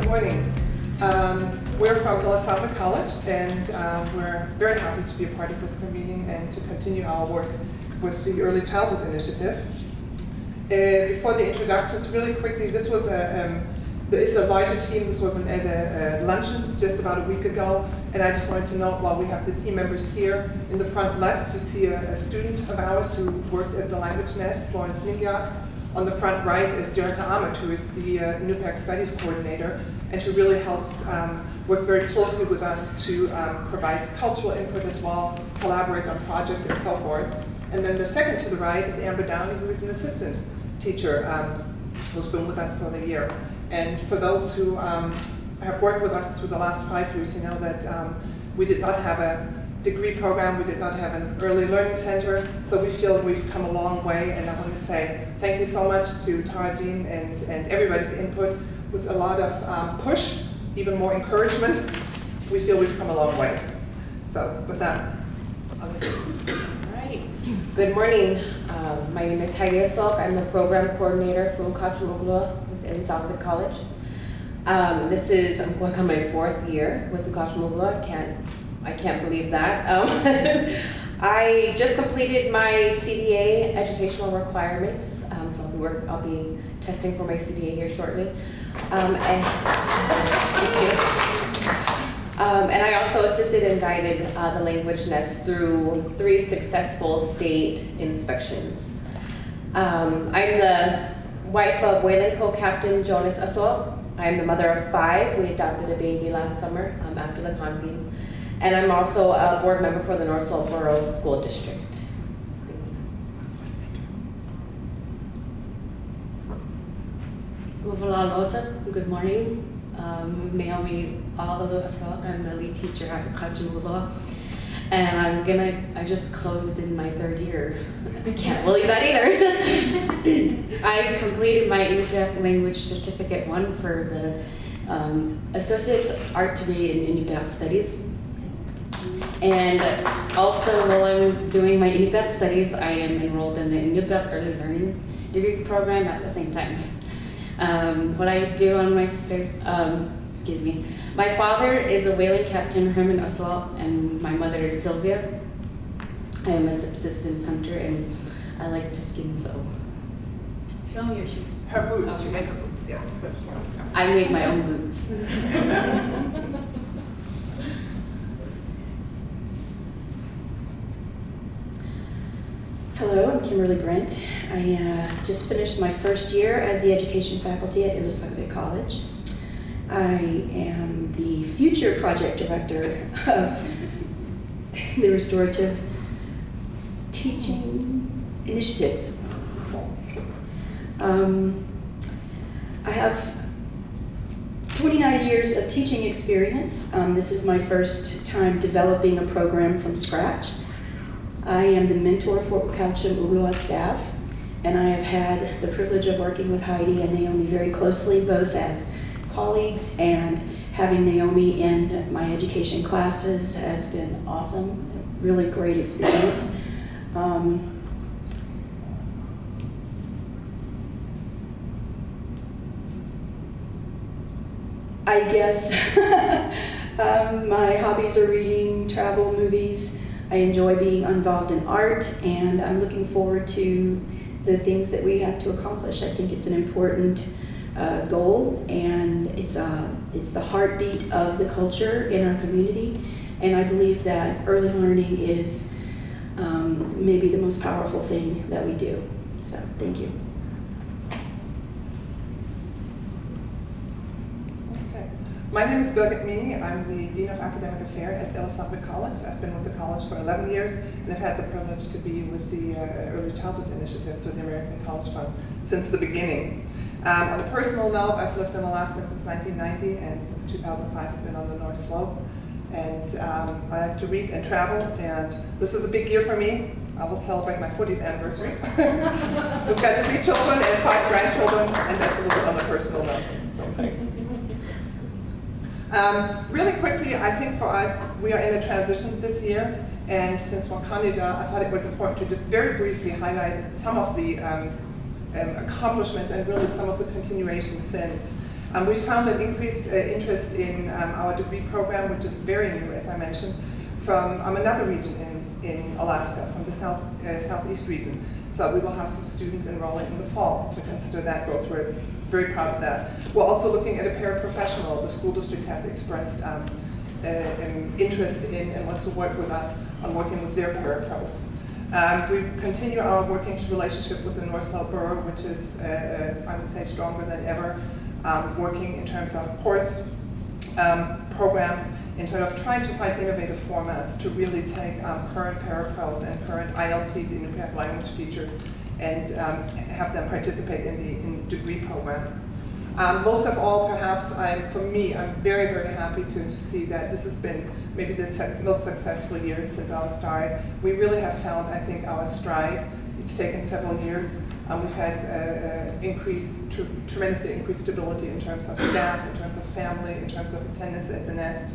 morning. We're from Ilisagvik College, and we're very happy to be a part of this convening and to continue our work with the Early Childhood Initiative. Before the introductions, really quickly, this was there is a larger team. This was at a luncheon just about a week ago, and I just wanted to note, while we have the team members here, in the front left you see a student of ours who worked at the Language Nest, Florence Ninja. On the front right is Jörg Ahmed, who is the NUPEC Studies Coordinator, and who really helps, works very closely with us to provide cultural input as well, collaborate on projects and so forth. And then the second to the right is Amber Downey, who is an assistant teacher who's been with us for the year. And for those who have worked with us through the last 5 years, you know that we did not have a degree program, we did not have an early learning center, so we feel we've come a long way, and I want to say thank you so much to Tara Jean and everybody's input. With a lot of push, even more encouragement, we feel we've come a long way. So with that, I'll let you. All right. Good morning. My name is Heidi Asok. I'm the program coordinator for Ukachimogula with Ilisagvik College. I'm going on my 4th year with Ukachimogula. I can't believe that. I just completed my CDA educational requirements, so I'll be testing for my CDA here shortly. And I also assisted and guided the Language Nest through 3 successful state inspections. I'm the wife of Whaling Co-Captain Jonas Asol. I'm the mother of 5. We adopted a baby last summer after the convene. And I'm also a board member for the North Seoul Borough School District. Good morning. Naomi Asok. I'm the lead teacher at Ukachimogula. And I just closed in my 3rd year. I can't believe that either. I completed my Ilisagvik Language Certificate 1 for the Associate Art degree in Ilisagvik Studies. And also, while I'm doing my Ilisagvik Studies, I am enrolled in the Ilisagvik Early Learning degree program at the same time. What I do on my my father is a whaling captain, Herman Aswalt, and my mother is Sylvia. I am a subsistence hunter, and I like to skin sew. Show me your shoes. Her boots, she made her boots, yes. That's one. I made my own boots. Hello, I'm Kimberly Brent. I just finished my 1st year as the education faculty at Ilisagvik College. I am the future project director of the Restorative Teaching Initiative. I have 29 years of teaching experience. This is my first time developing a program from scratch. I am the mentor for Ukachimogula staff, and I have had the privilege of working with Heidi and Naomi very closely, both as colleagues, and having Naomi in my education classes has been awesome, really great experience. I guess my hobbies are reading, travel, movies. I enjoy being involved in art, and I'm looking forward to the things that we have to accomplish. I think it's an important goal, and it's the heartbeat of the culture in our community, and I believe that early learning is maybe the most powerful thing that we do. So, thank you. My name is Birgit Meany. I'm the Dean of Academic Affairs at Ilisagvik College. I've been with the college for 11 years, and I've had the privilege to be with the Early Childhood Initiative through the American College Fund since the beginning. On a personal note, I've lived in Alaska since 1990, and since 2005 I've been on the North Slope. And I like to read and travel, and this is a big year for me. I will celebrate my 40th anniversary. We've got 3 children and 5 grandchildren, and that's a little bit on a personal note, so thanks. Really quickly, I think for us, we are in a transition this year, and since we're Kanija, I thought it was important to just very briefly highlight some of the accomplishments and really some of the continuation since. We found an increased interest in our degree program, which is very new, as I mentioned, from another region in Alaska, from the southeast region. So we will have some students enrolling in the fall to consider that growth. We're very proud of that. We're also looking at a paraprofessional. The school district has expressed an interest in and wants to work with us on working with their parapros. We continue our working relationship with the North Slope Borough, which is, I would say, stronger than ever, working in terms of course programs, in terms of trying to find innovative formats to really take current parapros and current ILTs, Inupiaq language teachers, and have them participate in the degree program. Most of all, perhaps, for me, I'm very, very happy to see that this has been maybe the most successful year since our start. We really have found, I think, our stride. It's taken several years. We've had tremendously increased stability in terms of staff, in terms of family, in terms of attendance at the nest.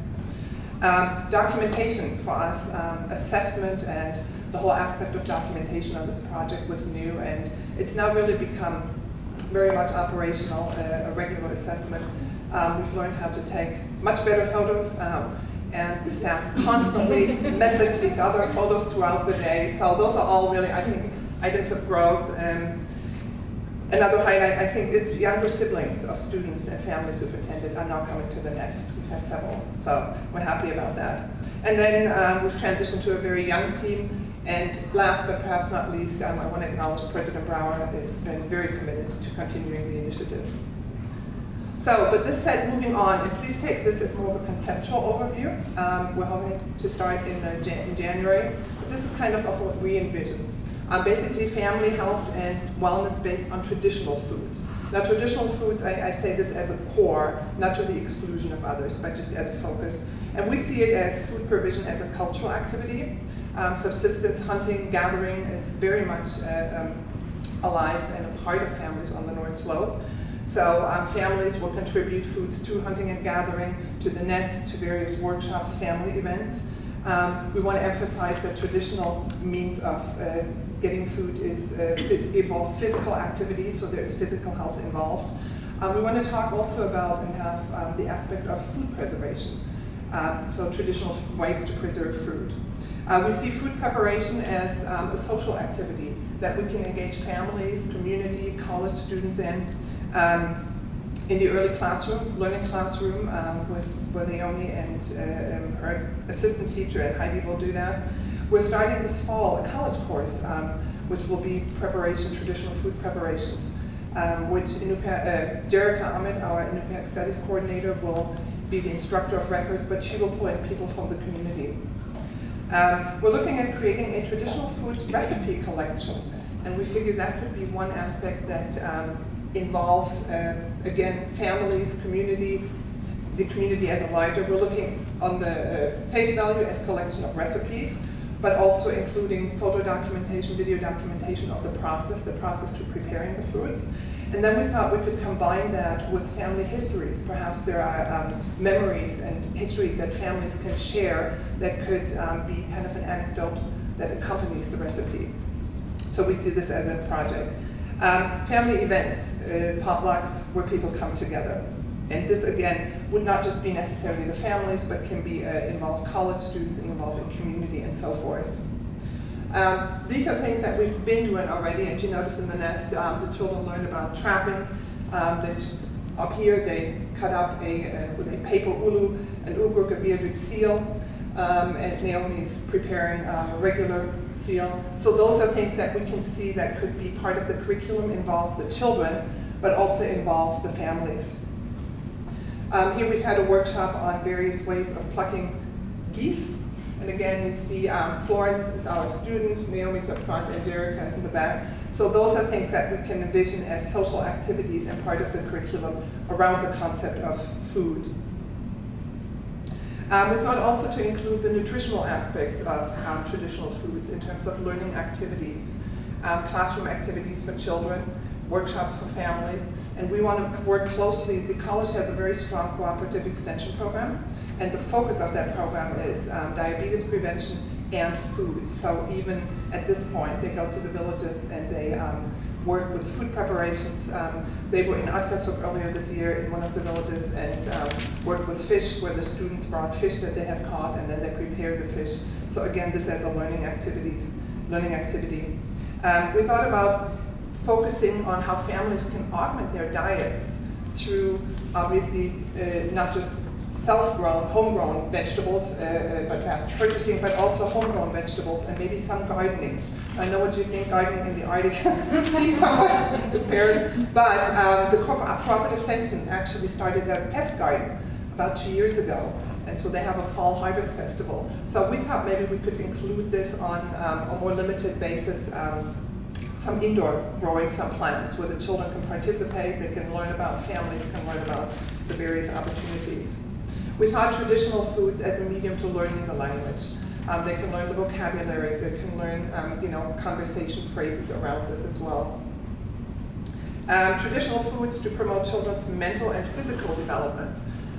Documentation for us, assessment, and the whole aspect of documentation on this project was new, and it's now really become very much operational, a regular assessment. We've learned how to take much better photos, and the staff constantly message each other photos throughout the day. So those are all really, I think, items of growth. Another highlight, I think, is younger siblings of students and families who've attended are now coming to the nest. We've had several, so we're happy about that. And then we've transitioned to a very young team. And last but perhaps not least, I want to acknowledge President Brower has been very committed to continuing the initiative. So, with this said, moving on, and please take this as more of a conceptual overview. We're hoping to start in January, but this is kind of what we envision. Basically, family health and wellness based on traditional foods. Now, traditional foods, I say this as a core, not to the exclusion of others, but just as a focus. And we see it as food provision as a cultural activity. Subsistence, hunting, gathering is very much alive and a part of families on the North Slope. So families will contribute foods to hunting and gathering, to the nest, to various workshops, family events. We want to emphasize that traditional means of getting food involves physical activity, so there's physical health involved. We want to talk also about and have the aspect of food preservation, so traditional ways to preserve food. We see food preparation as a social activity that we can engage families, community, college students in the early classroom, learning classroom with Naomi and her assistant teacher, and Heidi will do that. We're starting this fall a college course, which will be preparation, traditional food preparations, which Jerica Ahmed, our Inupiaq Studies Coordinator, will be the instructor of records, but she will pull in people from the community. We're looking at creating a traditional foods recipe collection, and we figure that could be one aspect that involves, again, families, communities, the community as a larger. We're looking on the face value as collection of recipes, but also including photo documentation, video documentation of the process to preparing the foods. And then we thought we could combine that with family histories. Perhaps there are memories and histories that families can share that could be kind of an anecdote that accompanies the recipe. So we see this as a project. Family events, potlucks, where people come together. And this, again, would not just be necessarily the families, but can be involve college students, involving community, and so forth. These are things that we've been doing already, and you notice in the nest, the children learn about trapping. Up here, they cut up with a paper ulu, an ugurk, a bearded seal, and Naomi's preparing a regular seal. So those are things that we can see that could be part of the curriculum, involve the children, but also involve the families. Here we've had a workshop on various ways of plucking geese. And again, you see Florence is our student, Naomi's up front, and Jerica is in the back. So those are things that we can envision as social activities and part of the curriculum around the concept of food. We thought also to include the nutritional aspects of traditional foods in terms of learning activities, classroom activities for children, workshops for families, and we want to work closely. The college has a very strong cooperative extension program, and the focus of that program is diabetes prevention and food. So even at this point, they go to the villages and they work with food preparations. They were in Atkasuk earlier this year in one of the villages and worked with fish, where the students brought fish that they had caught and then they prepared the fish. So again, this as a learning activity. We thought about focusing on how families can augment their diets through obviously not just self-grown, homegrown vegetables, but perhaps purchasing, but also homegrown vegetables and maybe some gardening. I know what you think, gardening in the Arctic seems somewhat impaired, but the Cooperative Tension actually started a test garden about 2 years ago, and so they have a fall harvest festival. So we thought maybe we could include this on a more limited basis, some indoor growing some plants where the children can participate, they can learn about, families can learn about the various opportunities. We thought traditional foods as a medium to learning the language. They can learn the vocabulary, they can learn conversation phrases around this as well. Traditional foods to promote children's mental and physical development.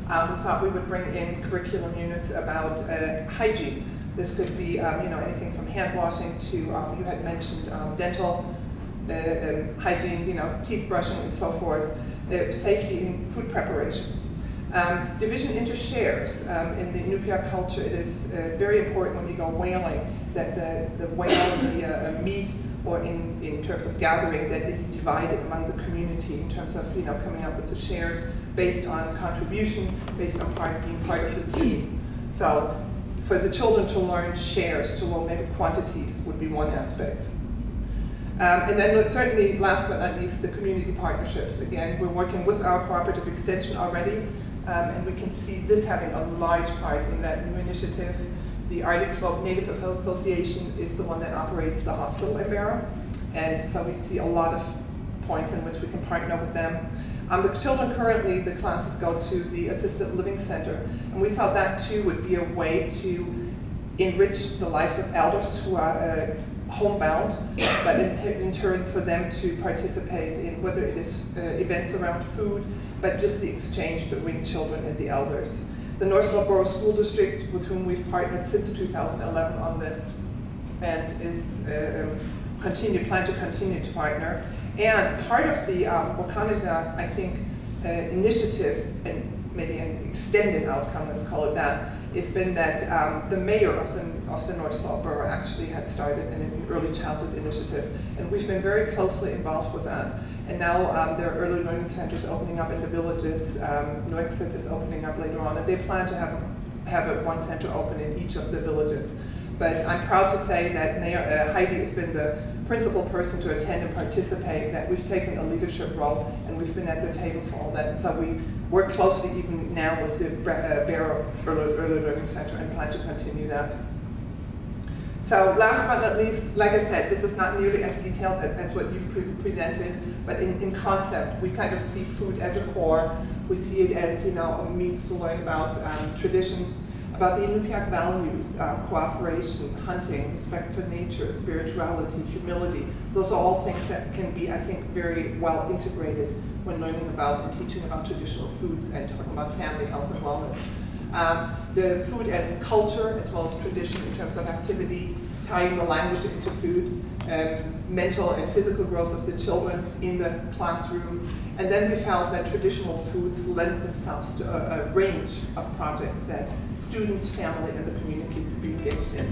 We thought we would bring in curriculum units about hygiene. This could be anything from hand washing to, you had mentioned dental hygiene, teeth brushing and so forth, safety in food preparation. Division into shares. In the Inupiaq culture, it is very important when you go whaling that the whale, the meat, or in terms of gathering, that it's divided among the community in terms of coming up with the shares based on contribution, based on being part of the team. So for the children to learn shares, to learn maybe quantities would be one aspect. And then certainly, last but not least, the community partnerships. Again, we're working with our cooperative extension already, and we can see this having a large part in that new initiative. The Arctic Slope Native Association is the one that operates the hospital in Barrow, and so we see a lot of points in which we can partner with them. The children currently, the classes go to the Assisted Living Center, and we thought that too would be a way to enrich the lives of elders who are homebound, but in turn for them to participate in whether it is events around food, but just the exchange between children and the elders. The North Slope Borough School District, with whom we've partnered since 2011 on this, and is plan to continue to partner. And part of the Wakaneza, I think, initiative, and maybe an extended outcome, let's call it that, has been that the mayor of the North Slope Borough actually had started an early childhood initiative, and we've been very closely involved with that. And now there are early learning centers opening up in the villages. Nuexit is opening up later on, and they plan to have one center open in each of the villages. But I'm proud to say that Mayor Heidi has been the principal person to attend and participate, that we've taken a leadership role, and we've been at the table for all that. So we work closely even now with the Barrow Early Learning Center and plan to continue that. So last but not least, like I said, this is not nearly as detailed as what you've presented, but in concept, we kind of see food as a core. We see it as, a means to learn about tradition, about the Inupiaq values, cooperation, hunting, respect for nature, spirituality, humility. Those are all things that can be, I think, very well integrated when learning about and teaching about traditional foods and talking about family health and wellness. The food as culture as well as tradition in terms of activity, tying the language into food, mental and physical growth of the children in the classroom. And then we found that traditional foods lend themselves to a range of projects that students, family, and the community could be engaged in.